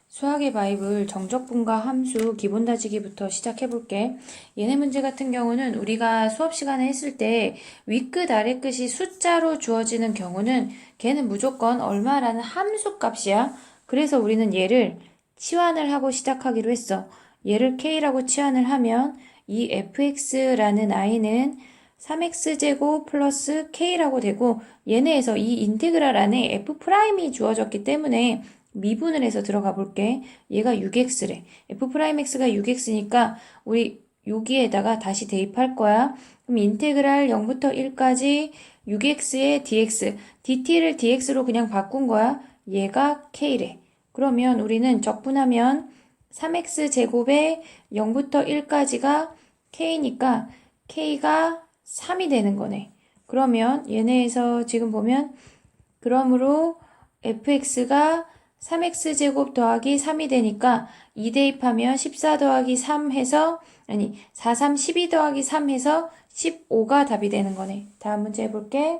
수학의 바이블 정적분과 함수 기본 다지기부터 시작해볼게. 얘네 문제 같은 경우는 우리가 수업 시간에 했을 때 윗끝 아래끝이 숫자로 주어지는 경우는 걔는 무조건 얼마라는 함수 값이야. 그래서 우리는 얘를 치환을 하고 시작하기로 했어. 얘를 k라고 치환을 하면 이 fx라는 i는 3x제곱 플러스 k라고 되고 얘네에서 이 인테그랄 안에 f'이 주어졌기 때문에 미분을 해서 들어가 볼게. 얘가 6x래. f'x가 6x니까 우리 여기에다가 다시 대입할 거야. 그럼 인테그랄 0부터 1까지 6x의 dx, dt를 dx로 그냥 바꾼 거야. 얘가 k래. 그러면 우리는 적분하면 3x 제곱에 0부터 1까지가 k니까 k가 3이 되는 거네. 그러면 얘네에서 지금 보면 그러므로 fx가 3x제곱 더하기 3이 되니까 2 대입하면 14 더하기 3 해서 4, 3, 12 더하기 3 해서 15가 답이 되는 거네. 다음 문제 해볼게.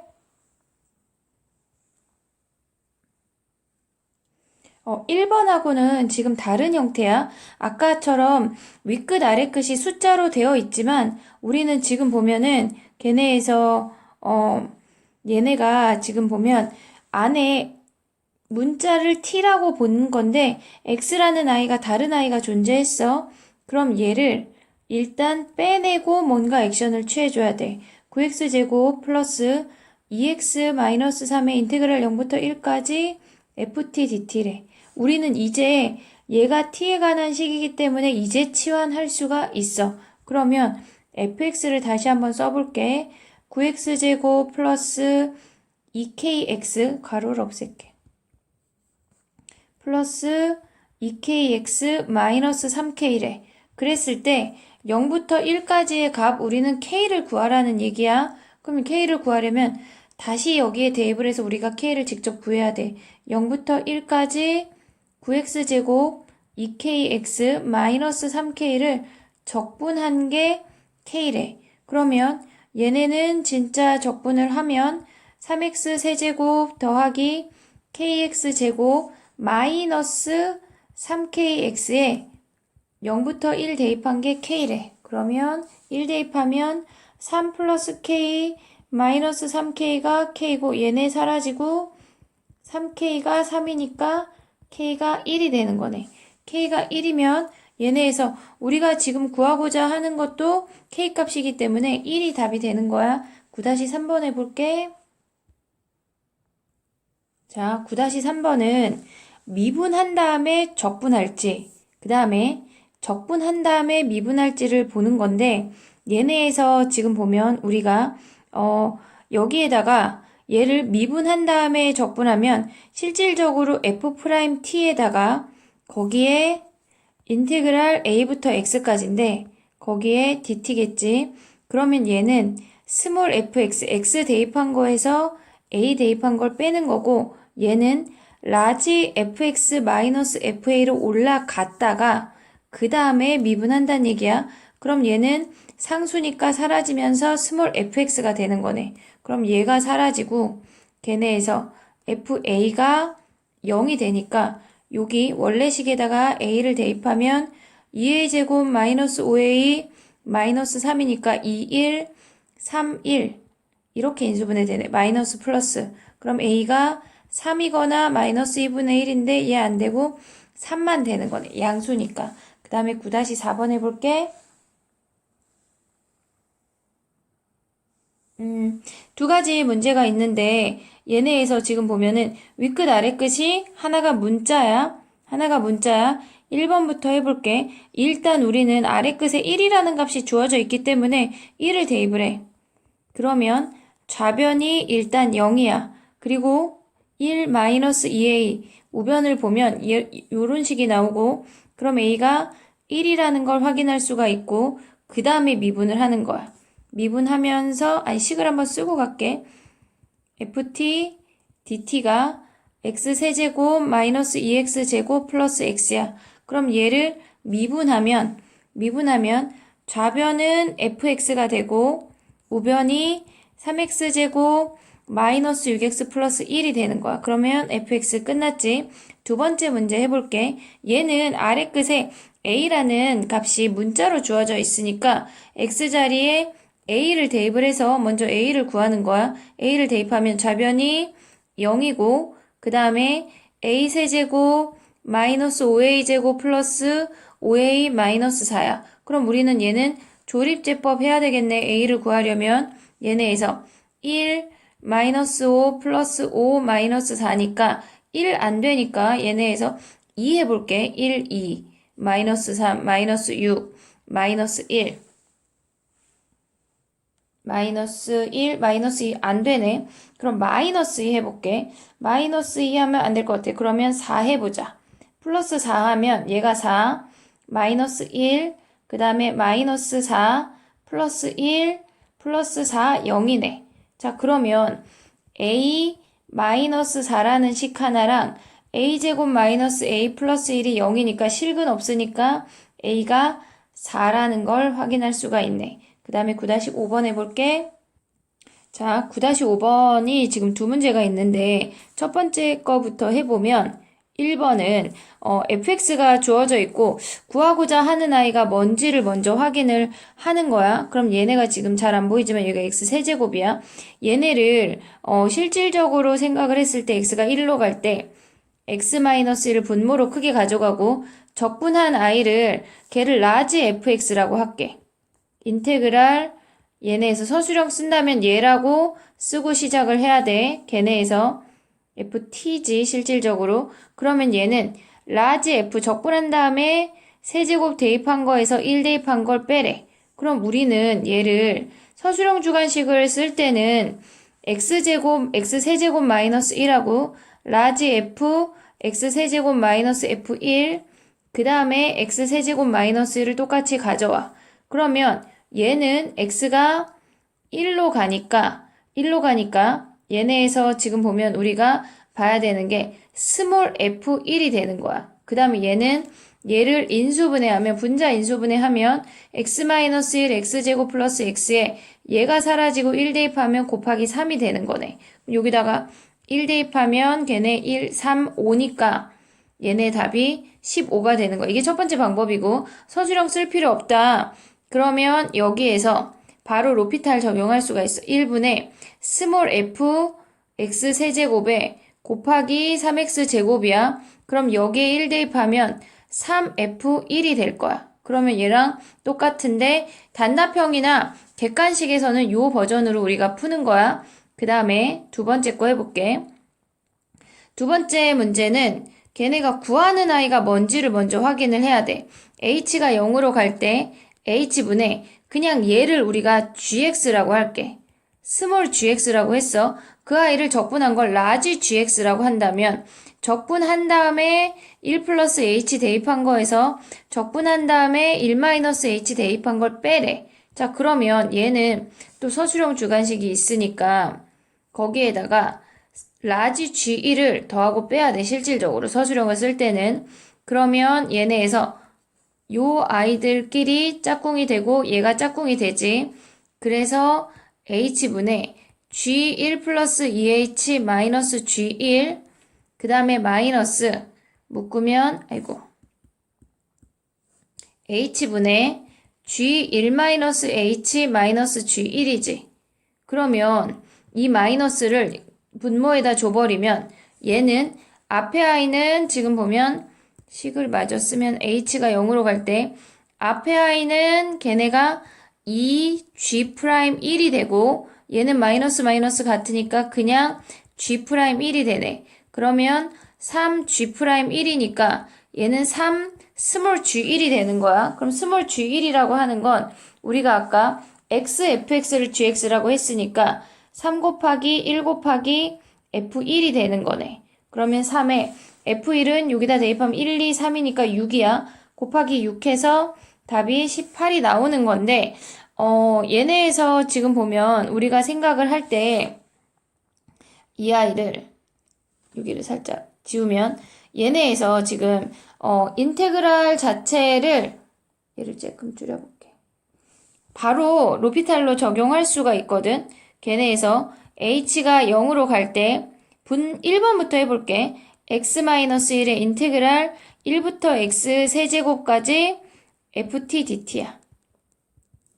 1번하고는 지금 다른 형태야. 아까처럼 윗끝 아래끝이 숫자로 되어 있지만 우리는 지금 보면은 걔네에서 얘네가 지금 보면 안에 문자를 t라고 보는 건데 x라는 i가 다른 i가 존재했어. 그럼 얘를 일단 빼내고 뭔가 액션을 취해줘야 돼. 9x제곱 플러스 2x-3의 인테그랄 0부터 1까지 ft dt래. 우리는 이제 얘가 t에 관한 식이기 때문에 이제 치환할 수가 있어. 그러면 fx를 다시 한번 써볼게. 9x제곱 플러스 2kx 가로를 없앨게. 플러스 2kx 마이너스 3k래. 그랬을 때 0부터 1까지의 값 우리는 k를 구하라는 얘기야. 그럼 k를 구하려면 다시 여기에 대입을 해서 우리가 k를 직접 구해야 돼. 0부터 1까지 9x제곱 2kx 마이너스 3k를 적분한 게 k래. 그러면 얘네는 진짜 적분을 하면 3x 세제곱 더하기 kx제곱 마이너스 3kx에 0부터 1 대입한 게 k래. 그러면 1 대입하면 3 플러스 k 마이너스 3k가 k고 얘네 사라지고 3k가 3이니까 k가 1이 되는 거네. k가 1이면 얘네에서 우리가 지금 구하고자 하는 것도 k 값이기 때문에 1이 답이 되는 거야. 9-3번 해볼게. 자, 9-3번은 미분한 다음에 적분할지, 그 다음에 적분한 다음에 미분할지를 보는 건데 얘네에서 지금 보면 우리가 여기에다가 얘를 미분한 다음에 적분하면 실질적으로 f't에다가 거기에 인테그랄 a부터 x까지인데 거기에 dt겠지. 그러면 얘는 스몰 fx, x 대입한 거에서 a 대입한 걸 빼는 거고 얘는 라지 fx 마이너스 fa로 올라갔다가 그 다음에 미분한다는 얘기야. 그럼 얘는 상수니까 사라지면서 스몰 fx가 되는 거네. 그럼 얘가 사라지고 걔네에서 fa가 0이 되니까 여기 원래식에다가 a를 대입하면 2a 제곱 마이너스 5a 마이너스 3이니까 2, 1, 3, 1 이렇게 인수분해 되네. 마이너스 플러스. 그럼 a가 3이거나 마이너스 2분의 1인데 얘 안 되고 3만 되는 거네. 양수니까. 그 다음에 9-4번 해볼게. 두 가지 문제가 있는데 얘네에서 지금 보면은 윗끝 아래끝이 하나가 문자야. 하나가 문자야. 1번부터 해볼게. 일단 우리는 아래끝에 1이라는 값이 주어져 있기 때문에 1을 대입을 해. 그러면 좌변이 일단 0이야. 그리고 1 마이너스 2a 우변을 보면 요런 식이 나오고 그럼 a가 1이라는 걸 확인할 수가 있고 그 다음에 미분을 하는 거야. 미분하면서 식을 한번 쓰고 갈게. ft dt가 x세제곱 마이너스 2x제곱 플러스 x야. 그럼 얘를 미분하면 좌변은 fx가 되고 우변이 3x제곱 마이너스 6x 플러스 1이 되는 거야. 그러면 fx 끝났지? 두 번째 문제 해볼게. 얘는 아래 끝에 a라는 값이 문자로 주어져 있으니까 x자리에 a를 대입을 해서 먼저 a를 구하는 거야. a를 대입하면 좌변이 0이고 그 다음에 a 세제곱 마이너스 5a제곱 플러스 5a 마이너스 4야. 그럼 우리는 얘는 조립제법 해야 되겠네. a를 구하려면 얘네에서 1 마이너스 5 플러스 5 마이너스 4니까 1 안 되니까 얘네에서 2 해볼게. 1, 2 마이너스 3 마이너스 6 마이너스 1 마이너스 1 마이너스 2 안 되네. 그럼 마이너스 2 해볼게. 마이너스 2 하면 안 될 것 같아. 그러면 4 해보자. 플러스 4 하면 얘가 4 마이너스 1 그 다음에 마이너스 4 플러스 1 플러스 4 0이네. 자 그러면 a 마이너스 4라는 식 하나랑 a제곱 마이너스 a 플러스 1이 0이니까 실근 없으니까 a가 4라는 걸 확인할 수가 있네. 그 다음에 9-5번 해볼게. 자, 9-5번이 지금 두 문제가 있는데 첫 번째 거부터 해보면 1번은 fx가 주어져 있고 구하고자 하는 아이가 뭔지를 먼저 확인을 하는 거야. 그럼 얘네가 지금 잘 안 보이지만 여기가 x 세제곱이야. 얘네를 실질적으로 생각을 했을 때 x가 1로 갈 때 x-1을 분모로 크게 가져가고 적분한 i를 걔를 라지 fx라고 할게. 인테그랄 얘네에서 서술형 쓴다면 얘라고 쓰고 시작을 해야 돼. 걔네에서 ft지 실질적으로. 그러면 얘는 라지 f 적분한 다음에 세제곱 대입한 거에서 1 대입한 걸 빼래. 그럼 우리는 얘를 서술형 주관식을 쓸 때는 x제곱 x세제곱 마이너스 1하고 라지 f x세제곱 마이너스 f1 그 다음에 x세제곱 마이너스 1을 똑같이 가져와. 그러면 얘는 x가 1로 가니까 얘네에서 지금 보면 우리가 봐야 되는 게 스몰 f1이 되는 거야. 그 다음에 얘를 인수분해하면 분자 인수분해하면 x-1 x제곱 플러스 x에 얘가 사라지고 1 대입하면 곱하기 3이 되는 거네. 여기다가 1 대입하면 걔네 1, 3, 5니까 얘네 답이 15가 되는 거야. 이게 첫 번째 방법이고 서술형 쓸 필요 없다. 그러면 여기에서 바로 로피탈 적용할 수가 있어. 1분의 스몰 f x 세제곱에 곱하기 3x 제곱이야. 그럼 여기에 1 대입하면 3f1이 될 거야. 그러면 얘랑 똑같은데 단답형이나 객관식에서는 요 버전으로 우리가 푸는 거야. 그 다음에 두 번째 거 해볼게. 두 번째 문제는 걔네가 구하는 아이가 뭔지를 먼저 확인을 해야 돼. h가 0으로 갈 때 h분의 그냥 얘를 우리가 gx라고 할게. 스몰 gx라고 했어. 그 아이를 적분한 걸 라지 gx라고 한다면 적분한 다음에 1 플러스 h 대입한 거에서 적분한 다음에 1 마이너스 h 대입한 걸 빼래. 자 그러면 얘는 또 서술형 주관식이 있으니까 거기에다가 라지 g1을 더하고 빼야 돼. 실질적으로 서술형을 쓸 때는. 그러면 얘네에서 요 아이들끼리 짝꿍이 되고 얘가 짝꿍이 되지. 그래서 h분의 g1 플러스 2h 마이너스 g1 그 다음에 마이너스 묶으면 h분의 g1 마이너스 h 마이너스 g1이지. 그러면 이 마이너스를 분모에다 줘버리면 얘는 앞에 i는 지금 보면 식을 마저 쓰면 h가 0으로 갈 때 앞에 i는 걔네가 2g'1이 되고 얘는 마이너스 마이너스 같으니까 그냥 g'1이 되네. 그러면 3g'1이니까 얘는 3 스몰 g1이 되는 거야. 그럼 스몰 g1이라고 하는 건 우리가 아까 xfx를 gx라고 했으니까 3 곱하기 1 곱하기 f1이 되는 거네. 그러면 3에 f1은 여기다 대입하면 1, 2, 3이니까 6이야. 곱하기 6 해서 답이 18이 나오는 건데 얘네에서 지금 보면 우리가 생각을 할 때 이 아이를 여기를 살짝 지우면 얘네에서 지금 인테그랄 자체를 얘를 조금 줄여볼게. 바로 로피탈로 적용할 수가 있거든. 걔네에서 h가 0으로 갈 때 1번부터 해볼게. x-1의 인테그랄 1부터 x 세제곱까지 ft dt야.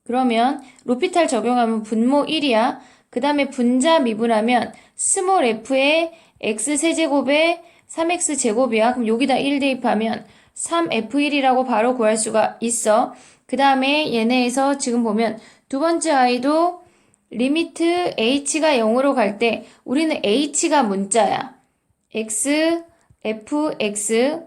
그러면 로피탈 적용하면 분모 1이야. 그 다음에 분자 미분하면 스몰 f의 x 세제곱에 3x 제곱이야. 그럼 여기다 1 대입하면 3f1이라고 바로 구할 수가 있어. 그 다음에 얘네에서 지금 보면 두 번째 아이도 리미트 h가 0으로 갈 때 우리는 h가 문자야. x, fx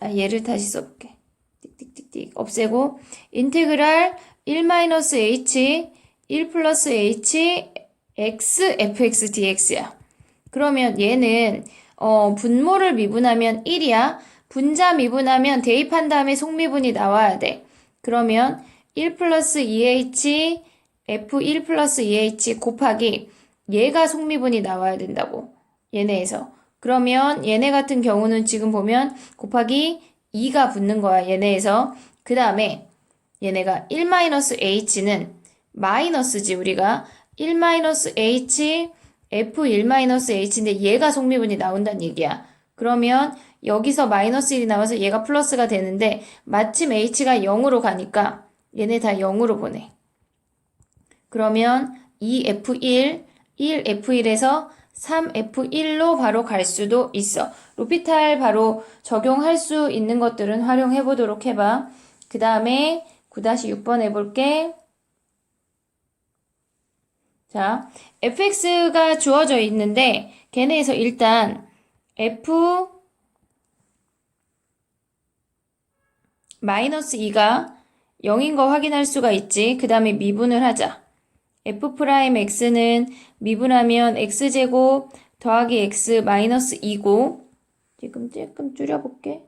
얘를 다시 써볼게. 띡띡띡띡 없애고 인테그랄 1-h 1 플러스 h x fx dx야. 그러면 얘는 분모를 미분하면 1이야. 분자 미분하면 대입한 다음에 속미분이 나와야 돼. 그러면 1 플러스 2h f1 플러스 2h 곱하기 얘가 속미분이 나와야 된다고. 얘네에서. 그러면 얘네 같은 경우는 지금 보면 곱하기 2가 붙는 거야. 얘네에서. 그 다음에 얘네가 1-h는 마이너스지 우리가. 1-h f1-h인데 얘가 속미분이 나온다는 얘기야. 그러면 여기서 마이너스 1이 나와서 얘가 플러스가 되는데 마침 h가 0으로 가니까 얘네 다 0으로 보내. 그러면 2f1, 1f1에서 3f1로 바로 갈 수도 있어. 로피탈 바로 적용할 수 있는 것들은 활용해 보도록 해봐. 그 다음에 9-6번 해볼게. 자, fx가 주어져 있는데 걔네에서 일단 f 마이너스 2가 0인 거 확인할 수가 있지. 그 다음에 미분을 하자. f'x는 미분하면 x제곱 더하기 x 마이너스 2고 조금 줄여볼게.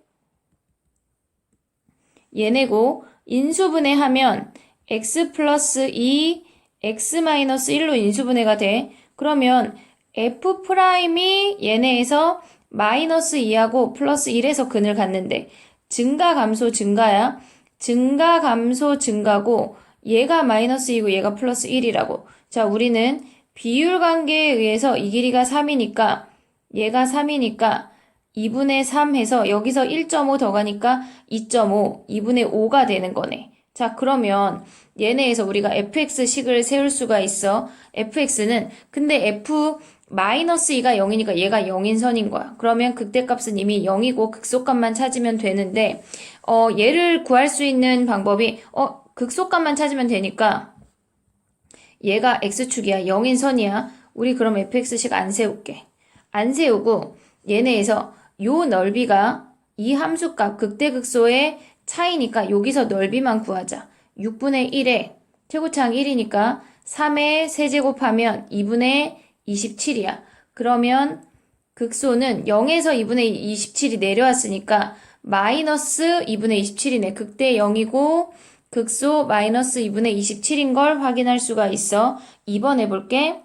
얘네고 인수분해하면 x 플러스 2 x 마이너스 1로 인수분해가 돼. 그러면 f'이 얘네에서 마이너스 2하고 플러스 1에서 근을 갖는데 증가 감소 증가야. 증가 감소 증가고 얘가 마이너스 2고 얘가 플러스 1이라고. 자, 우리는 비율 관계에 의해서 이 길이가 3이니까 얘가 3이니까 2분의 3 해서 여기서 1.5 더 가니까 2.5, 2분의 5가 되는 거네. 자, 그러면 얘네에서 우리가 fx식을 세울 수가 있어. fx는 근데 f 마이너스 2가 0이니까 얘가 0인 선인 거야. 그러면 극대값은 이미 0이고 극소값만 찾으면 되는데 얘를 구할 수 있는 방법이 극소값만 찾으면 되니까 얘가 x축이야. 0인 선이야. 우리 그럼 fx식 안 세울게. 안 세우고 얘네에서 요 넓이가 이 함수값 극대극소의 차이니까 여기서 넓이만 구하자. 6분의 1에 최고차항 1이니까 3의 세제곱하면 2분의 27이야. 그러면 극소는 0에서 2분의 27이 내려왔으니까 마이너스 2분의 27이네. 극대 0이고 극소 마이너스 2분의 27인 걸 확인할 수가 있어. 2번 해볼게.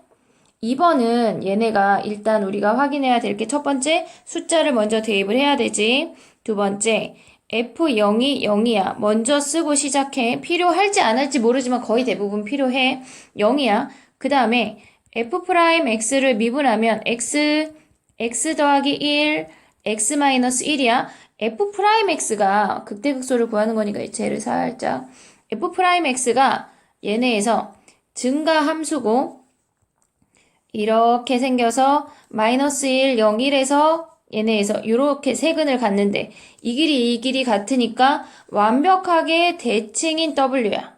2번은 얘네가 일단 우리가 확인해야 될 게 첫 번째 숫자를 먼저 대입을 해야 되지. 두 번째 F0이 0이야. 먼저 쓰고 시작해. 필요할지 안 할지 모르지만 거의 대부분 필요해. 0이야. 그 다음에 F'X를 미분하면 X 더하기 1, X-1이야. F'X가 극대극소를 구하는 거니까 쟤를 살짝. F'X가 얘네에서 증가 함수고 이렇게 생겨서 마이너스 1, 0, 1에서 얘네에서 이렇게 세근을 갖는데 이 길이 같으니까 완벽하게 대칭인 W야.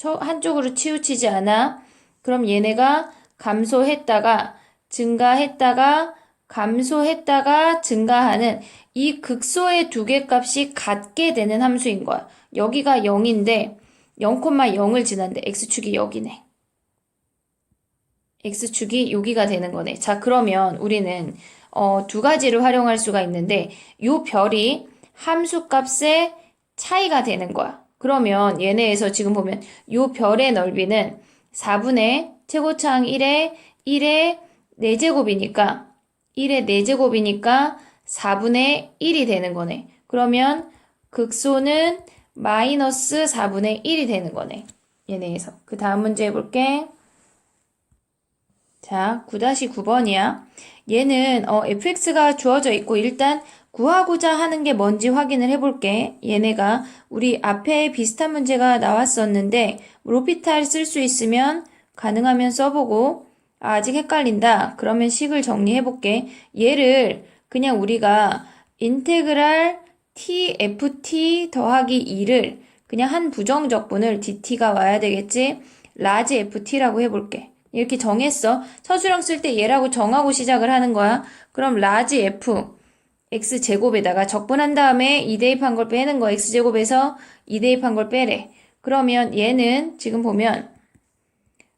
한쪽으로 치우치지 않아. 그럼 얘네가 감소했다가 증가했다가 감소했다가 증가하는 이 극소의 두 개 값이 같게 되는 함수인 거야. 여기가 0인데 0,0을 지났는데 x축이 여기네. x축이 여기가 되는 거네. 자, 그러면 우리는 두 가지를 활용할 수가 있는데 요 별이 함수값의 차이가 되는 거야. 그러면 얘네에서 지금 보면 요 별의 넓이는 4분의 최고차항 1의 4제곱이니까 1의 4제곱이니까 4분의 1이 되는 거네. 그러면 극소는 마이너스 4분의 1이 되는 거네. 얘네에서. 그 다음 문제 해볼게. 자, 9-9번이야. 얘는 fx가 주어져 있고 일단 구하고자 하는 게 뭔지 확인을 해볼게. 얘네가 우리 앞에 비슷한 문제가 나왔었는데 로피탈 쓸 수 있으면 가능하면 써보고 아직 헷갈린다. 그러면 식을 정리해볼게. 얘를 그냥 우리가 인테그랄 tft 더하기 2를 그냥 한 부정적분을 dt가 와야 되겠지? 라지 ft라고 해볼게. 이렇게 정했어. 서술형 쓸 때 얘라고 정하고 시작을 하는 거야. 그럼 라지 f x제곱에다가 적분한 다음에 2 대입한 걸 빼는 거. x제곱에서 2 대입한 걸 빼래. 그러면 얘는 지금 보면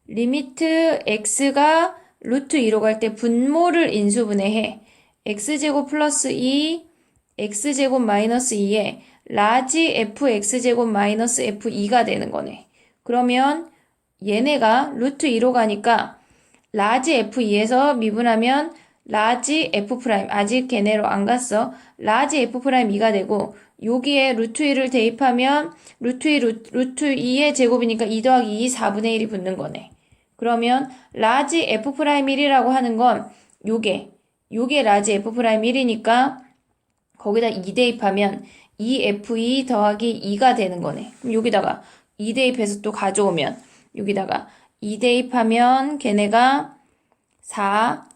리미트 x가 루트 2로 갈 때 분모를 인수분해해. x제곱 플러스 2 x제곱 마이너스 2에 라지 fx제곱 마이너스 f2가 되는 거네. 그러면 얘네가 루트 2로 가니까 라지 f2에서 미분하면 라지 f', 아직 걔네로 안 갔어. 라지 f'2가 되고 여기에 루트 2를 대입하면 루트 2의 제곱이니까 2 더하기 2 4분의 1이 붙는 거네. 그러면 라지 f'1이라고 하는 건 요게 라지 f'1이니까 거기다 2 대입하면 2f2 더하기 2가 되는 거네. 그럼 여기다가 2 대입해서 또 가져오면 여기다가 2 대입하면 걔네가 4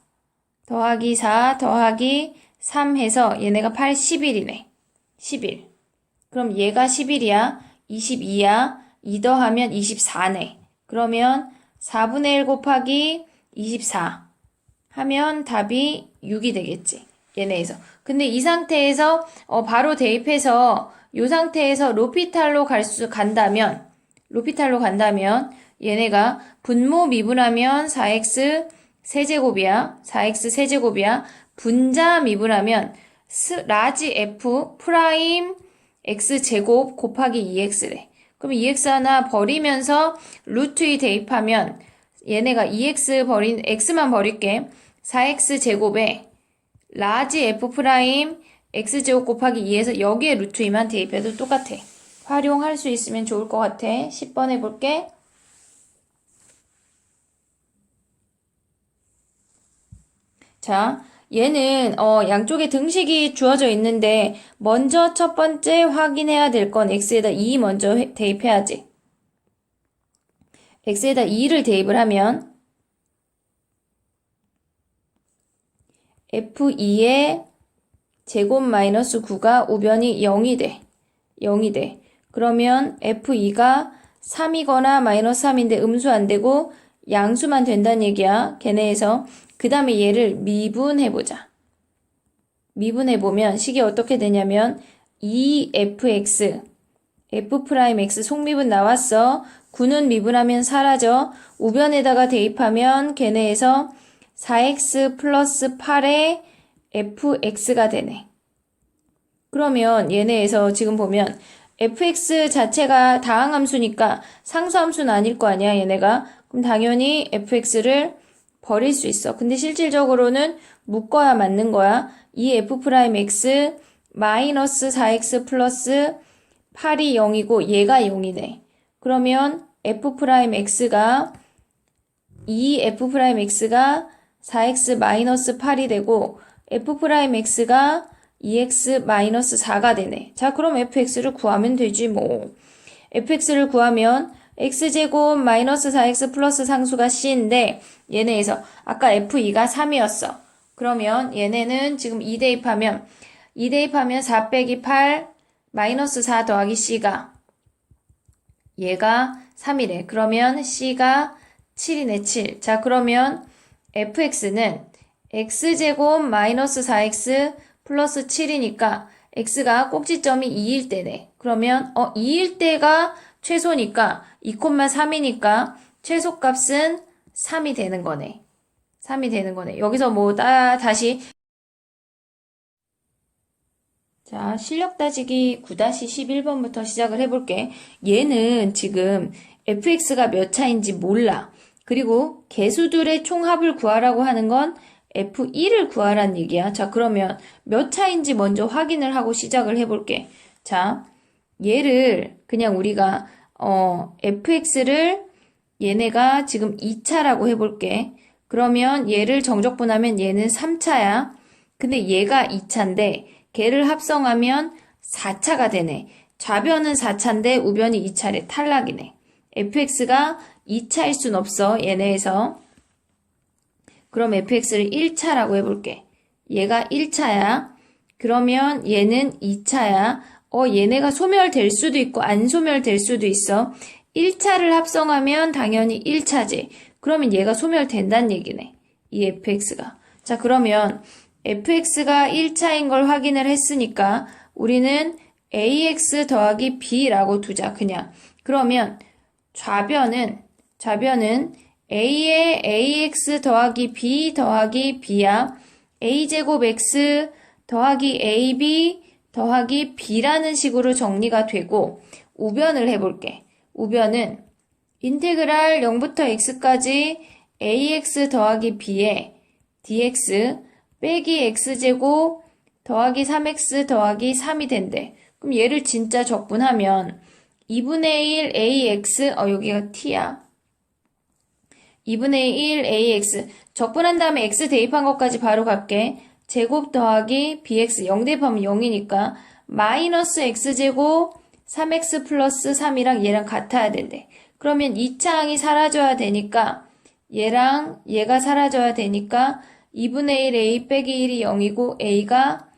더하기 4 더하기 3 해서 얘네가 8, 11이네. 11. 그럼 얘가 11이야. 22야. 2 더하면 24네. 그러면 4분의 1 곱하기 24 하면 답이 6이 되겠지. 얘네에서. 근데 이 상태에서 바로 대입해서 이 상태에서 로피탈로 간다면 얘네가 분모 미분하면 4x 세제곱이야. 4x 세제곱이야. 분자 미분하면 라지 f 프라임 x제곱 곱하기 2x래. 그럼 2x 하나 버리면서 루트 2 대입하면 얘네가 2x x만 버릴게. 4x 제곱에 라지 f 프라임 x제곱 곱하기 2에서 여기에 루트 2만 대입해도 똑같아. 활용할 수 있으면 좋을 것 같아. 10번 해볼게. 자, 얘는 양쪽에 등식이 주어져 있는데 먼저 첫 번째 확인해야 될 건 x에다 2 먼저 대입해야지. x에다 2를 대입을 하면 f2의 제곱 마이너스 9가 우변이 0이 돼. 0이 돼. 그러면 f2가 3이거나 마이너스 3인데 음수 안 되고 양수만 된다는 얘기야. 걔네에서. 그 다음에 얘를 미분해보자. 미분해보면 식이 어떻게 되냐면 2fx f'x 속미분 나왔어. 9는 미분하면 사라져. 우변에다가 대입하면 걔네에서 4x 플러스 8의 fx가 되네. 그러면 얘네에서 지금 보면 fx 자체가 다항함수니까 상수함수는 아닐 거 아니야, 얘네가. 그럼 당연히 fx를 버릴 수 있어. 근데 실질적으로는 묶어야 맞는 거야. 이 f'x 마이너스 4x 플러스 8이 0이고 얘가 0이네. 그러면 f'x가 이 f'x가 4x 마이너스 8이 되고 f'x가 2x 마이너스 4가 되네. 자, 그럼 fx를 구하면 되지 뭐. fx를 구하면 x제곱 마이너스 4x 플러스 상수가 c인데 얘네에서 아까 f2가 3이었어. 그러면 얘네는 지금 2 대입하면 4 빼기 8 마이너스 4 더하기 c가 얘가 3이래. 그러면 c가 7이네. 7. 자, 그러면 fx는 x제곱 마이너스 4x 플러스 7이니까 x가 꼭지점이 2일 때네. 그러면 2일 때가 최소니까 2,3이니까 최소값은 3이 되는 거네. 3이 되는 거네. 여기서 뭐 다시 자, 실력 따지기 9-11번부터 시작을 해볼게. 얘는 지금 fx가 몇 차인지 몰라. 그리고 개수들의 총합을 구하라고 하는 건 f1을 구하라는 얘기야. 자, 그러면 몇 차인지 먼저 확인을 하고 시작을 해볼게. 자, 얘를 그냥 우리가 fx를 얘네가 지금 2차라고 해볼게. 그러면 얘를 정적분하면 얘는 3차야. 근데 얘가 2차인데 걔를 합성하면 4차가 되네. 좌변은 4차인데 우변이 2차래. 탈락이네. fx가 2차일 순 없어. 얘네에서. 그럼 fx를 1차라고 해볼게. 얘가 1차야. 그러면 얘는 2차야. 얘네가 소멸될 수도 있고 안 소멸될 수도 있어. 1차를 합성하면 당연히 1차지. 그러면 얘가 소멸된다는 얘기네. 이 fx가. 자, 그러면 fx가 1차인 걸 확인을 했으니까 우리는 ax 더하기 b라고 두자. 그냥. 그러면 좌변은 a의 ax 더하기 b 더하기 b야. a제곱 x 더하기 ab 더하기 b라는 식으로 정리가 되고 우변을 해볼게. 우변은 인테그랄 0부터 x까지 ax 더하기 b에 dx 빼기 x제곱 더하기 3x 더하기 3이 된대. 그럼 얘를 진짜 적분하면 2분의 1 ax 여기가 t야. 2분의 1 ax 적분한 다음에 x 대입한 것까지 바로 갈게. 제곱 더하기 bx 0 대입하면 0이니까 마이너스 x제곱 3x 플러스 3이랑 얘랑 같아야 된대. 그러면 2차항이 사라져야 되니까 얘랑 얘가 사라져야 되니까 2분의 1 a 빼기 1이 0이고 a가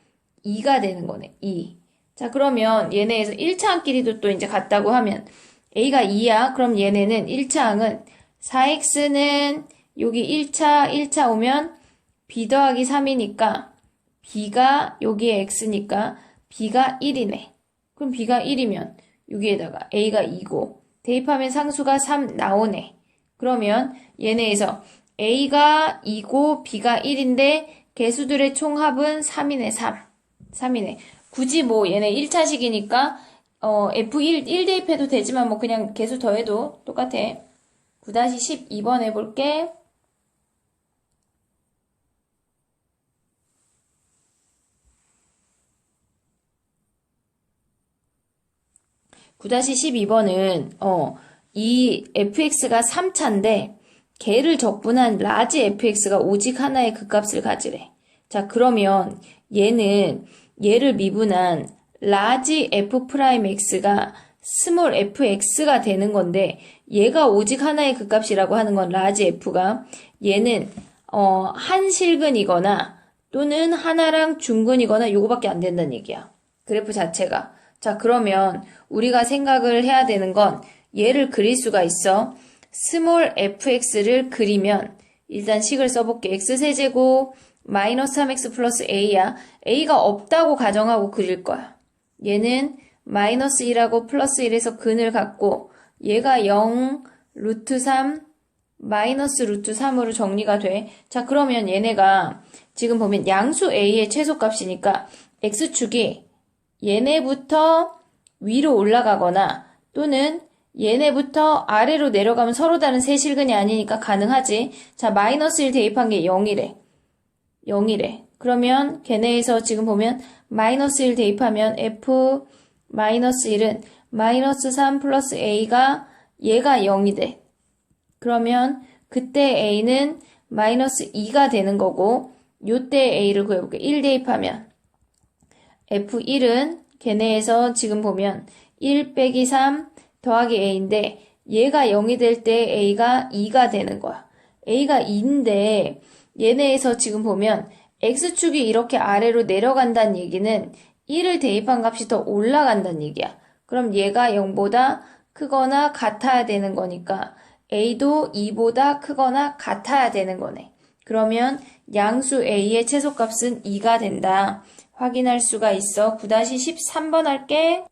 2가 되는 거네. 2. 자, 그러면 얘네에서 1차항끼리도 또 이제 같다고 하면 a가 2야. 그럼 얘네는 1차항은 4x는 여기 1차 오면 b 더하기 3이니까 b가 여기에 x니까 b가 1이네. 그럼 b가 1이면 여기에다가 a가 2고 대입하면 상수가 3 나오네. 그러면 얘네에서 a가 2고 b가 1인데 개수들의 총합은 3이네. 3이네. 굳이 뭐 얘네 1차식이니까 f1 1 대입해도 되지만 뭐 그냥 개수 더해도 똑같아. 9-12번 해볼게. 9-12번은 이 fx가 3차인데 걔를 적분한 라지 fx가 오직 하나의 극값을 가지래. 자, 그러면 얘를 미분한 라지 f'x가 스몰 fx가 되는 건데 얘가 오직 하나의 극값이라고 하는 건 라지 f가 얘는 한 실근이거나 또는 하나랑 중근이거나 요거밖에 안 된다는 얘기야. 그래프 자체가. 자, 그러면 우리가 생각을 해야 되는 건 얘를 그릴 수가 있어. 스몰 fx를 그리면 일단 식을 써볼게. x세제곱 마이너스 3x 플러스 a야. a가 없다고 가정하고 그릴 거야. 얘는 마이너스 1하고 플러스 1에서 근을 갖고 얘가 0, 루트 3, 마이너스 루트 3으로 정리가 돼. 자, 그러면 얘네가 지금 보면 양수 a의 최소값이니까 x축이 얘네부터 위로 올라가거나 또는 얘네부터 아래로 내려가면 서로 다른 세 실근이 아니니까 가능하지. 자, 마이너스 1 대입한 게 0이래. 0이래. 그러면 걔네에서 지금 보면 마이너스 1 대입하면 f 마이너스 1은 마이너스 3 플러스 a가 얘가 0이 돼. 그러면 그때 a는 마이너스 2가 되는 거고 요때 a를 구해볼게. 1 대입하면 f1은 걔네에서 지금 보면 1 빼기 3 더하기 a인데 얘가 0이 될 때 a가 2가 되는 거야. a가 2인데 얘네에서 지금 보면 x축이 이렇게 아래로 내려간다는 얘기는 1을 대입한 값이 더 올라간다는 얘기야. 그럼 얘가 0보다 크거나 같아야 되는 거니까 a도 2보다 크거나 같아야 되는 거네. 그러면 양수 a의 최소값은 2가 된다. 확인할 수가 있어. 9-13번 할게.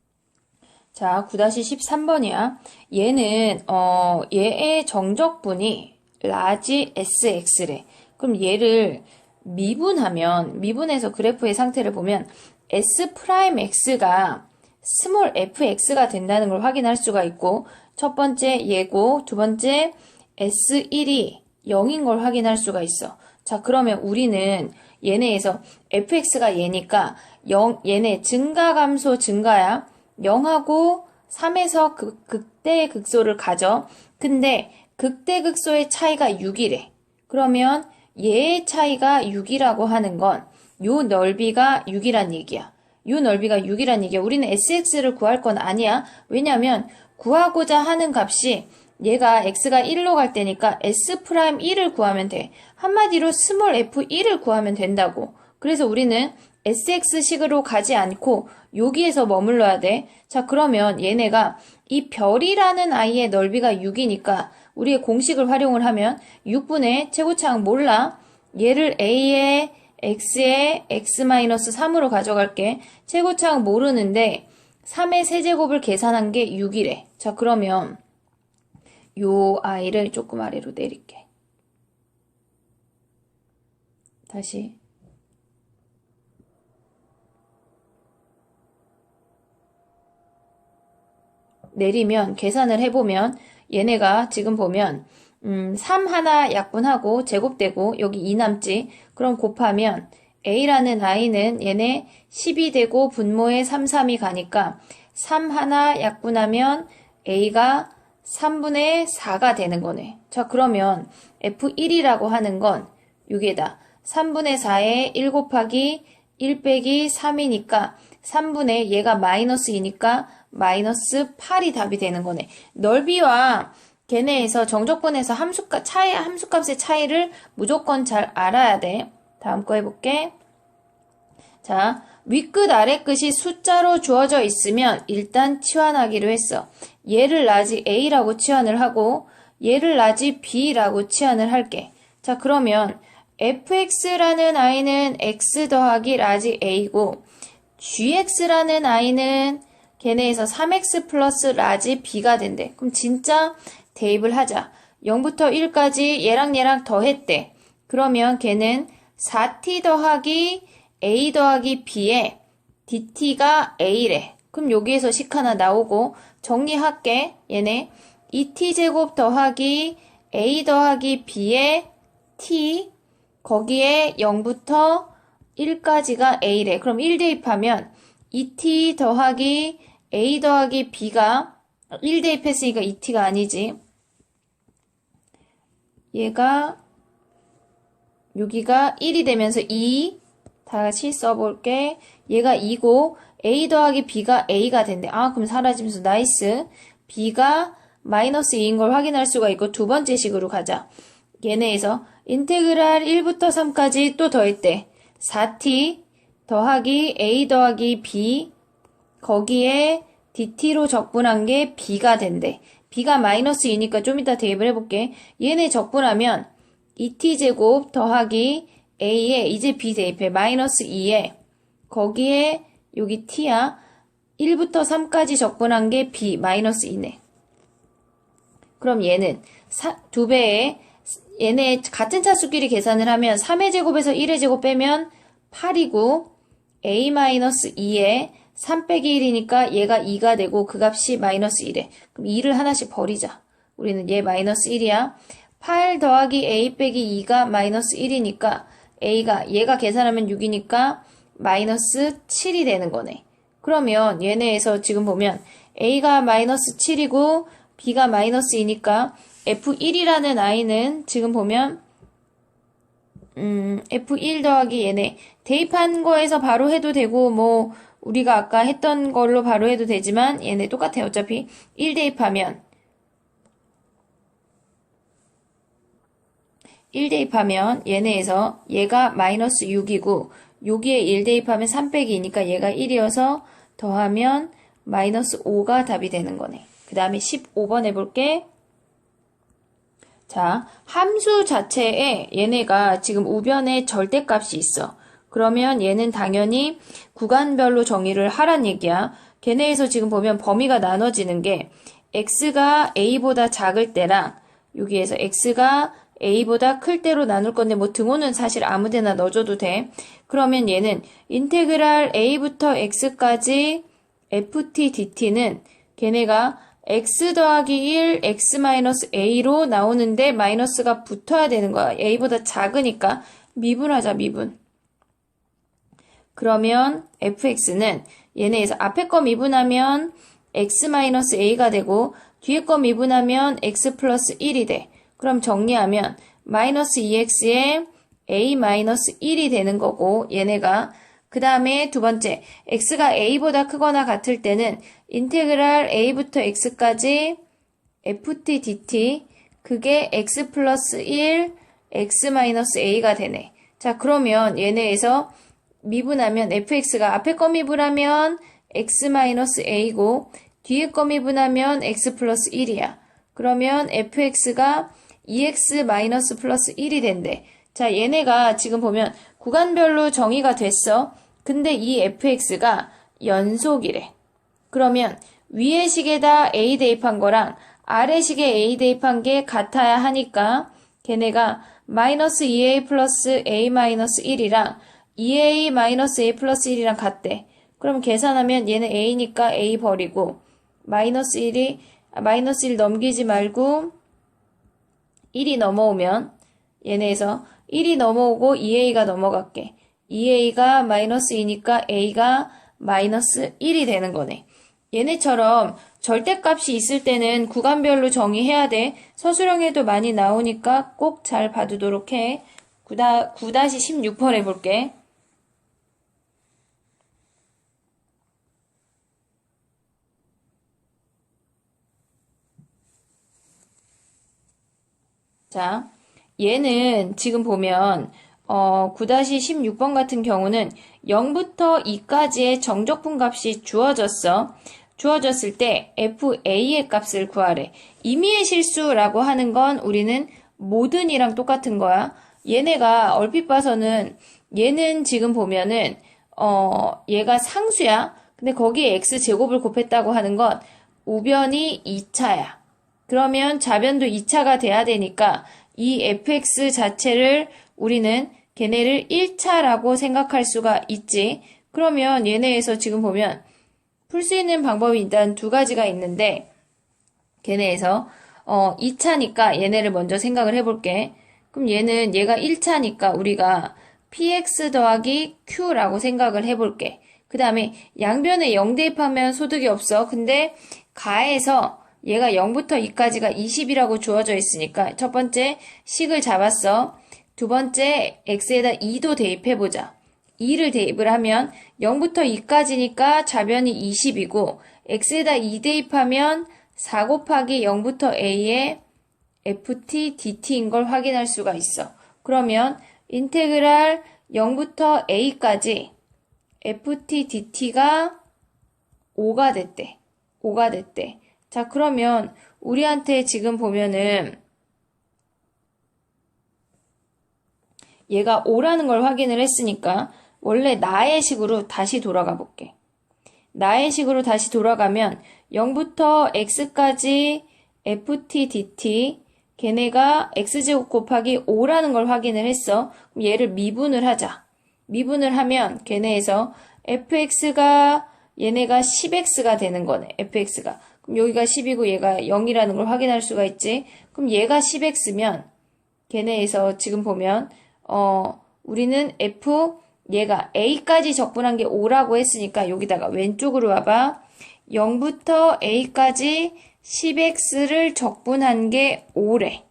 자, 9-13번이야. 얘는 얘의 정적분이 라지 sx래. 그럼 얘를 미분해서 그래프의 상태를 보면 s'x가 스몰 fx가 된다는 걸 확인할 수가 있고 첫 번째 얘고 두 번째 s1이 0인 걸 확인할 수가 있어. 자, 그러면 우리는 얘네에서 fx가 얘니까 얘네 증가감소 증가야. 0하고 3에서 극대의 극소를 가져. 근데 극대 극소의 차이가 6이래. 그러면 얘의 차이가 6이라고 하는 건 요 넓이가 6이란 얘기야. 요 넓이가 6이란 얘기야. 우리는 sx를 구할 건 아니야. 왜냐면 구하고자 하는 값이 얘가 x가 1로 갈 때니까 s'1을 구하면 돼. 한마디로 스몰 f1을 구하면 된다고. 그래서 우리는 sx식으로 가지 않고 여기에서 머물러야 돼. 자, 그러면 얘네가 이 별이라는 아이의 넓이가 6이니까 우리의 공식을 활용을 하면 6분의 최고차항 몰라. 얘를 a의 x의 x-3으로 가져갈게. 최고차항 모르는데 3의 세제곱을 계산한 게 6이래. 자, 그러면 요 아이를 조금 아래로 내릴게. 다시. 내리면 계산을 해보면 얘네가 지금 보면 3 하나 약분하고 제곱되고 여기 2 남지. 그럼 곱하면 a라는 a는 얘네 10이 되고 분모에 3, 3이 가니까 3 하나 약분하면 a가 3분의 4가 되는 거네. 자, 그러면 f1이라고 하는 건 여기에다 3분의 4에 1 곱하기 1 빼기 3이니까 3분의 얘가 마이너스 2니까 마이너스 8이 답이 되는 거네. 넓이와 걔네에서 정적분에서 함수값의 차이를 무조건 잘 알아야 돼. 다음 거 해볼게. 자, 윗끝 아래끝이 숫자로 주어져 있으면 일단 치환하기로 했어. 얘를 라지 A라고 치환을 하고 얘를 라지 B라고 치환을 할게. 자, 그러면 fx라는 아이는 x 더하기 라지 A고 gx라는 아이는 걔네에서 3x 플러스 라지 B가 된대. 그럼 진짜 대입을 하자. 0부터 1까지 얘랑 더했대. 그러면 걔는 4t 더하기 a 더하기 b에 dt가 a래. 그럼 여기에서 식 하나 나오고 정리할게. 얘네 2t제곱 더하기 a 더하기 b에 t 거기에 0부터 1까지가 a래. 그럼 1 대입하면 2t 더하기 a 더하기 b가 1 대입했으니까 2t가 아니지. 얘가 여기가 1이 되면서 2 다시 써볼게. 얘가 2고 a 더하기 b가 a가 된대. 아, 그럼 사라지면서 나이스. b가 마이너스 2인 걸 확인할 수가 있고 두 번째 식으로 가자. 얘네에서 인테그랄 1부터 3까지 또 더했대. 4t 더하기 a 더하기 b 거기에 dt로 적분한 게 b가 된대. b가 마이너스 2니까 좀 이따 대입을 해볼게. 얘네 적분하면 2t제곱 더하기 a에 이제 b 대입해. 마이너스 2에 거기에 여기 t야. 1부터 3까지 적분한 게 b 마이너스 2네. 그럼 얘는 2배에 얘네 같은 차수끼리 계산을 하면 3의 제곱에서 1의 제곱 빼면 8이고 a-2에 3 빼기 1이니까 얘가 2가 되고 그 값이 마이너스 1에. 그럼 2를 하나씩 버리자. 우리는 얘 마이너스 1이야. 8 더하기 a 빼기 2가 마이너스 1이니까 얘가 계산하면 6이니까 마이너스 7이 되는 거네. 그러면 얘네에서 지금 보면 a가 마이너스 7이고 b가 마이너스 2니까 f1이라는 a는 지금 보면 f1 더하기 얘네 대입한 거에서 바로 해도 되고 뭐 우리가 아까 했던 걸로 바로 해도 되지만 얘네 똑같아요. 어차피 1 대입하면 1 대입하면 얘네에서 얘가 마이너스 6이고 여기에 1 대입하면 3 빼기 2니까 얘가 1이어서 더하면 마이너스 5가 답이 되는 거네. 그 다음에 15번 해볼게. 자, 함수 자체에 얘네가 지금 우변에 절대값이 있어. 그러면 얘는 당연히 구간별로 정의를 하란 얘기야. 걔네에서 지금 보면 범위가 나눠지는 게 x가 a보다 작을 때랑 여기에서 x가 a보다 클 때로 나눌 건데 뭐 등호는 사실 아무데나 넣어줘도 돼. 그러면 얘는 인테그랄 a부터 x까지 ft dt는 걔네가 x 더하기 1 x 마이너스 a로 나오는데 마이너스가 붙어야 되는 거야. a보다 작으니까 미분하자 미분. 그러면 fx는 얘네에서 앞에 거 미분하면 x 마이너스 a가 되고 뒤에 거 미분하면 x 플러스 1이 돼. 그럼 정리하면 마이너스 2x에 a 마이너스 1이 되는 거고 얘네가 그 다음에 두 번째 x가 a보다 크거나 같을 때는 인테그랄 a부터 x까지 ft dt 그게 x 플러스 1 x 마이너스 a가 되네. 자 그러면 얘네에서 미분하면 fx가 앞에 거 미분하면 x 마이너스 a고 뒤에 거 미분하면 x 플러스 1이야. 그러면 fx가 2x 마이너스 플러스 1이 된대. 자 얘네가 지금 보면 구간별로 정의가 됐어. 근데 이 fx가 연속이래. 그러면 위의 식에다 a 대입한 거랑 아래 식에 a 대입한 게 같아야 하니까 걔네가 마이너스 2a 플러스 a 마이너스 1이랑 2a 마이너스 a 플러스 1이랑 같대. 그럼 계산하면 얘는 a니까 a 버리고 마이너스 1이 마이너스 1 넘기지 말고 1이 넘어오면 얘네에서 1이 넘어오고 2a가 넘어갈게. 2a가 마이너스 2니까 a가 마이너스 1이 되는 거네. 얘네처럼 절대값이 있을 때는 구간별로 정의해야 돼. 서술형에도 많이 나오니까 꼭 잘 봐두도록 해. 9-16번 해볼게. 자, 얘는 지금 보면 9-16번 같은 경우는 0부터 2까지의 정적분 값이 주어졌어. 주어졌을 때 FA의 값을 구하래. 임의의 실수라고 하는 건 우리는 모든이랑 똑같은 거야. 얘네가 얼핏 봐서는 얘는 지금 보면은 얘가 상수야. 근데 거기에 x제곱을 곱했다고 하는 건 우변이 2차야. 그러면 좌변도 2차가 돼야 되니까 이 fx 자체를 우리는 걔네를 1차라고 생각할 수가 있지. 그러면 얘네에서 지금 보면 풀 수 있는 방법이 일단 두 가지가 있는데 걔네에서 2차니까 얘네를 먼저 생각을 해볼게. 그럼 얘가 1차니까 우리가 px 더하기 q라고 생각을 해볼게. 그 다음에 양변에 0 대입하면 소득이 없어. 근데 가에서 얘가 0부터 2까지가 20이라고 주어져 있으니까 첫 번째 식을 잡았어. 두 번째 x에다 2도 대입해보자. 2를 대입을 하면 0부터 2까지니까 좌변이 20이고 x에다 2 대입하면 4 곱하기 0부터 a의 ft dt인 걸 확인할 수가 있어. 그러면 인테그랄 0부터 a까지 ft dt가 5가 됐대. 5가 됐대. 자, 그러면 우리한테 지금 보면은 얘가 5라는 걸 확인을 했으니까 원래 나의 식으로 다시 돌아가 볼게. 나의 식으로 다시 돌아가면 0부터 x까지 ft dt 걔네가 x제곱 곱하기 5라는 걸 확인을 했어. 그럼 얘를 미분을 하자. 미분을 하면 걔네에서 fx가 얘네가 10x가 되는 거네. fx가. 그럼 여기가 10이고 얘가 0이라는 걸 확인할 수가 있지. 그럼 얘가 10x면 걔네에서 지금 보면 우리는 얘가 a까지 적분한 게 5라고 했으니까 여기다가 왼쪽으로 와봐. 0부터 a까지 10x를 적분한 게 5래.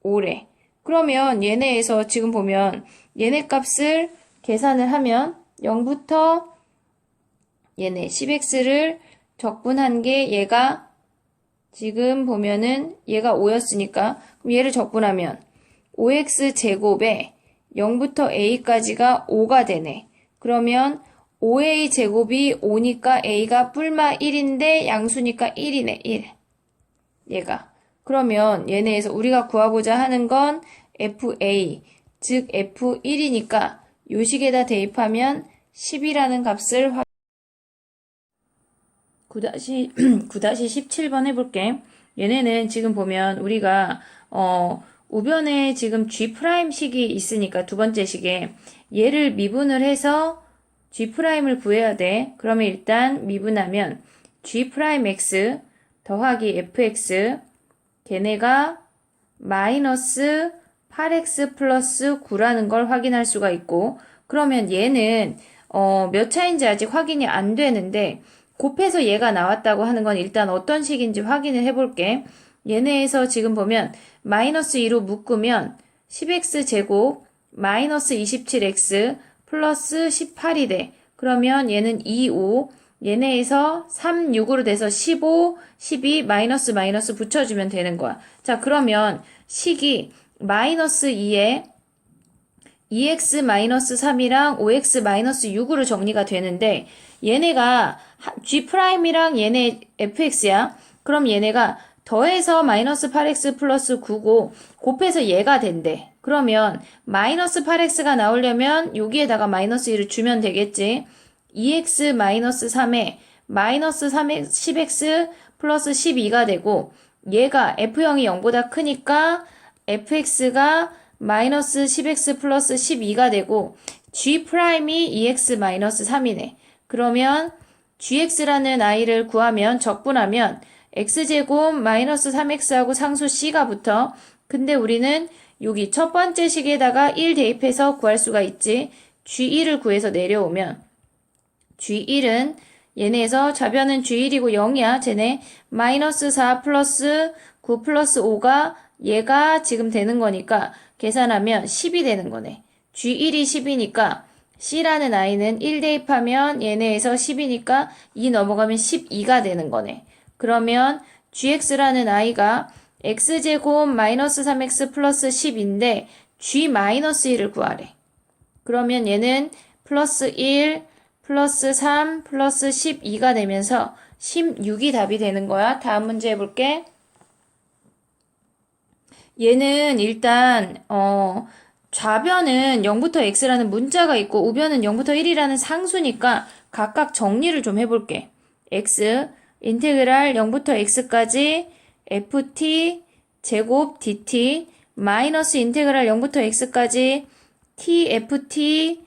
5래. 그러면 얘네에서 지금 보면 얘네 값을 계산을 하면 0부터 얘네 10x를 적분한 게 얘가 지금 보면은 얘가 5였으니까 그럼 얘를 적분하면 5x 제곱에 0부터 a까지가 5가 되네. 그러면 5a 제곱이 5니까 a가 뿔마 1인데 양수니까 1이네. 1. 얘가. 그러면 얘네에서 우리가 구하고자 하는 건 fa, 즉 f1이니까 요 식에다 대입하면 10이라는 값을 9-17번 해볼게. 얘네는 지금 보면 우리가 우변에 지금 G'식이 있으니까 두 번째 식에 얘를 미분을 해서 G'을 구해야 돼. 그러면 일단 미분하면 G'X 더하기 fx 걔네가 마이너스 8x 플러스 9라는 걸 확인할 수가 있고 그러면 얘는 몇 차인지 아직 확인이 안 되는데 곱해서 얘가 나왔다고 하는 건 일단 어떤 식인지 확인을 해볼게. 얘네에서 지금 보면 마이너스 2로 묶으면 10x 제곱 마이너스 27x 플러스 18이 돼. 그러면 얘는 2, 5, 얘네에서 3, 6으로 돼서 15, 12, 마이너스 마이너스 붙여주면 되는 거야. 자, 그러면 식이 마이너스 2에 2x 마이너스 3이랑 5x 마이너스 6으로 정리가 되는데 얘네가 G'이랑 얘네 fx야. 그럼 얘네가 더해서 마이너스 8x 플러스 9고 곱해서 얘가 된대. 그러면 마이너스 8x가 나오려면 여기에다가 마이너스 1을 주면 되겠지. 2x 마이너스 3에 마이너스 10x 플러스 12가 되고 얘가 f형이 0보다 크니까 fx가 마이너스 10x 플러스 12가 되고 G'이 2x 마이너스 3이네. 그러면 gx라는 아이를 구하면 적분하면 x제곱 마이너스 3x하고 상수 c가 붙어. 근데 우리는 여기 첫 번째 식에다가 1 대입해서 구할 수가 있지. g1을 구해서 내려오면 g1은 얘네에서 좌변은 g1이고 0이야. 쟤네 마이너스 4 플러스 9 플러스 5가 얘가 지금 되는 거니까 계산하면 10이 되는 거네. g1이 10이니까 c라는 아이는 1 대입하면 얘네에서 10이니까 2 넘어가면 12가 되는 거네. 그러면 gx라는 아이가 x제곱 마이너스 3x 플러스 10인데 g 마이너스 1을 구하래. 그러면 얘는 플러스 1 플러스 3 플러스 12가 되면서 16이 답이 되는 거야. 다음 문제 해볼게. 얘는 일단 좌변은 0부터 x라는 문자가 있고 우변은 0부터 1이라는 상수니까 각각 정리를 좀 해볼게. x 인테그랄 0부터 x까지 ft 제곱 dt 마이너스 인테그랄 0부터 x까지 tft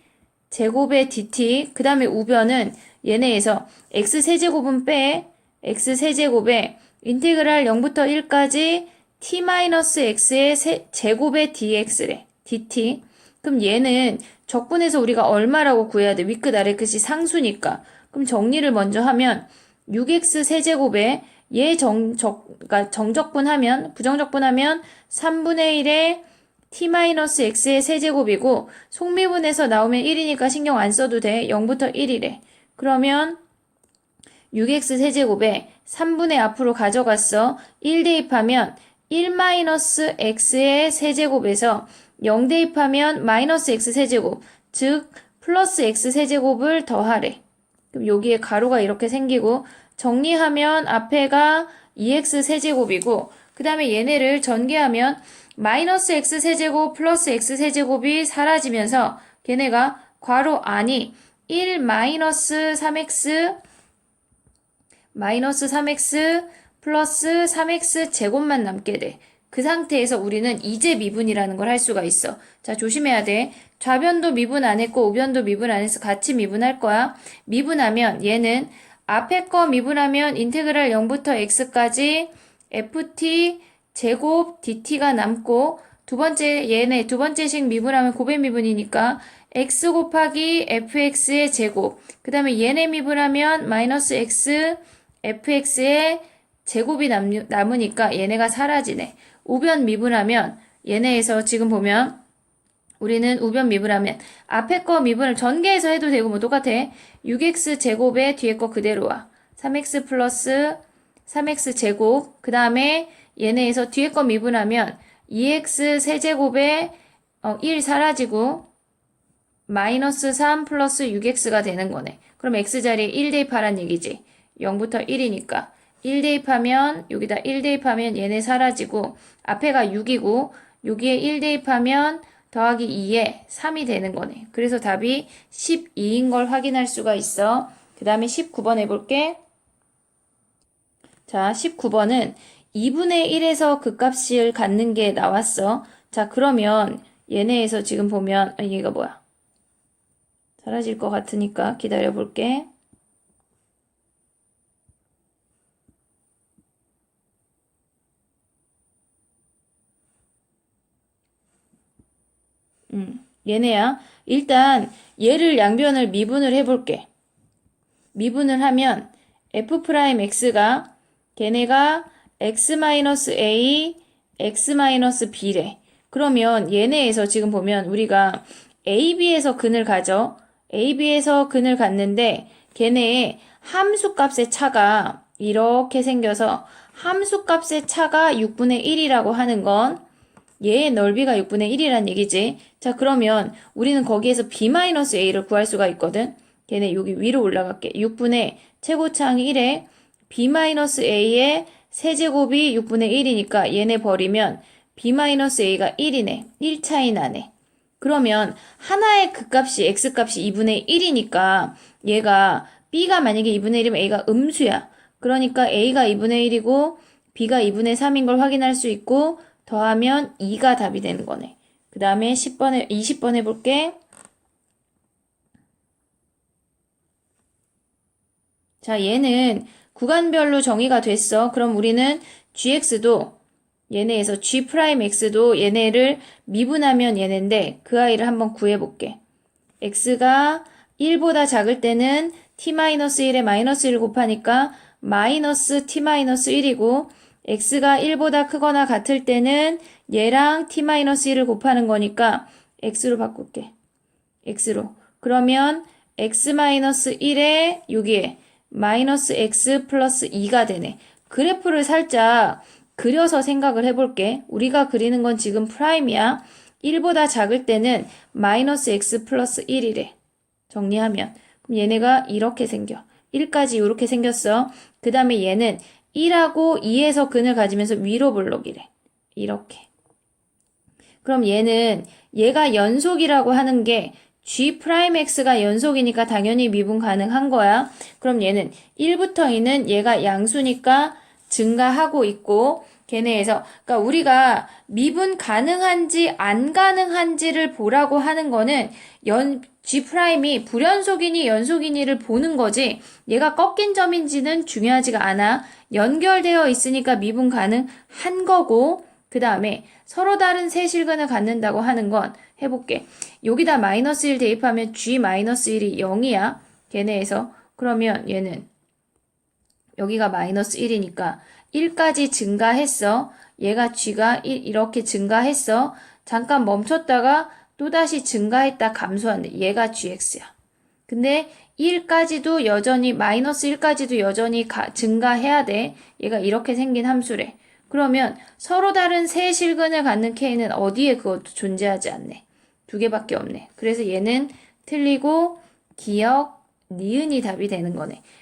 제곱의 dt 그 다음에 우변은 얘네에서 x세제곱은 빼 x세제곱에 인테그랄 0부터 1까지 t-x의 제곱의 dx래. dt. 그럼 얘는 적분해서 우리가 얼마라고 구해야 돼? 윗끝 아래끝이 상수니까. 그럼 정리를 먼저 하면 6x 세제곱에 얘 그러니까 정적분하면 부정적분하면 3분의 1에 t-x의 세제곱이고 속미분에서 나오면 1이니까 신경 안 써도 돼. 0부터 1이래. 그러면 6x 세제곱에 3분의 앞으로 가져갔어. 1 대입하면 1-x의 세제곱에서 0 대입하면 마이너스 x 세제곱, 즉 플러스 x 세제곱을 더하래. 그럼 여기에 가로가 이렇게 생기고 정리하면 앞에가 2x 세제곱이고 그 다음에 얘네를 전개하면 마이너스 x 세제곱 플러스 x 세제곱이 사라지면서 걔네가 괄호 안이 1 마이너스 3x 플러스 3x 제곱만 남게 돼. 그 상태에서 우리는 이제 미분이라는 걸 할 수가 있어. 자, 조심해야 돼. 좌변도 미분 안 했고 우변도 미분 안 해서 같이 미분할 거야. 미분하면 얘는 앞에 거 미분하면 인테그랄 0부터 x까지 ft 제곱 dt가 남고 두 번째식 미분하면 고배 미분이니까 x 곱하기 fx의 제곱 그 다음에 얘네 미분하면 마이너스 x fx의 제곱이 남으니까 얘네가 사라지네. 우변 미분하면 얘네에서 지금 보면 우리는 우변 미분하면 앞에 거 미분을 전개해서 해도 되고 뭐 똑같아. 6x 제곱에 뒤에 거 그대로 와. 3x 플러스 3x 제곱 그 다음에 얘네에서 뒤에 거 미분하면 2x 세제곱에 1 사라지고 마이너스 3 플러스 6x가 되는 거네. 그럼 x자리에 1 대입하란 얘기지. 0부터 1이니까 1 대입하면 여기다 1 대입하면 얘네 사라지고 앞에가 6이고 여기에 1 대입하면 더하기 2에 3이 되는 거네. 그래서 답이 12인 걸 확인할 수가 있어. 그 다음에 19번 해볼게. 자, 19번은 2분의 1에서 극값을 갖는 게 나왔어. 자, 그러면 얘네에서 지금 보면 얘가 뭐야? 사라질 것 같으니까 기다려볼게. 얘네야. 일단 얘를 양변을 미분을 해볼게. 미분을 하면 f'x가 걔네가 x-a, x-b래. 그러면 얘네에서 지금 보면 우리가 AB에서 근을 가죠. AB에서 근을 갔는데 걔네의 함수값의 차가 이렇게 생겨서 함수값의 차가 6분의 1이라고 하는 건 얘의 넓이가 6분의 1이란 얘기지. 자, 그러면 우리는 거기에서 B-A를 구할 수가 있거든. 걔네 여기 위로 올라갈게. 6분의 최고차항 1에 B-A의 세제곱이 6분의 1이니까 얘네 버리면 B-A가 1이네. 1차이 나네. 그러면 하나의 그 값이 x값이 2분의 1이니까 얘가 b가 만약에 2분의 1이면 a가 음수야. 그러니까 a가 2분의 1이고 b가 2분의 3인 걸 확인할 수 있고 더하면 2가 답이 되는 거네. 그 다음에 20번 해볼게. 자, 얘는 구간별로 정의가 됐어. 그럼 우리는 gx도 얘네에서 g'x도 얘네를 미분하면 얘네인데 그 아이를 한번 구해볼게. x가 1보다 작을 때는 t-1에 마이너스 1 곱하니까 마이너스 t-1이고 x가 1보다 크거나 같을 때는 얘랑 t-1을 곱하는 거니까 x로 바꿀게. x로. 그러면 x-1에 여기에 마이너스 x 플러스 2가 되네. 그래프를 살짝 그려서 생각을 해볼게. 우리가 그리는 건 지금 프라임이야. 1보다 작을 때는 마이너스 x 플러스 1이래. 정리하면. 그럼 얘네가 이렇게 생겨. 1까지 이렇게 생겼어. 그 다음에 얘는 1하고 2에서 근을 가지면서 위로 볼록이래. 이렇게. 그럼 얘가 연속이라고 하는 게 G'X가 연속이니까 당연히 미분 가능한 거야. 그럼 얘는 1부터 2는 얘가 양수니까 증가하고 있고 걔네에서 그러니까 우리가 미분 가능한지 안 가능한지를 보라고 하는 거는 G'이 불연속이니 연속이니를 보는 거지 얘가 꺾인 점인지는 중요하지가 않아. 연결되어 있으니까 미분 가능한 거고 그 다음에 서로 다른 세실근을 갖는다고 하는 건 해볼게. 여기다 마이너스 1 대입하면 G-1이 0이야. 걔네에서. 그러면 얘는 여기가 마이너스 1이니까 1까지 증가했어. 얘가 G가 1 이렇게 증가했어. 잠깐 멈췄다가 또다시 증가했다 감소한대. 얘가 GX야. 근데 1까지도 여전히 마이너스 1까지도 여전히 증가해야 돼. 얘가 이렇게 생긴 함수래. 그러면 서로 다른 세 실근을 갖는 K는 어디에 그것도 존재하지 않네. 두 개밖에 없네. 그래서 얘는 틀리고 기역, 니은이 답이 되는 거네.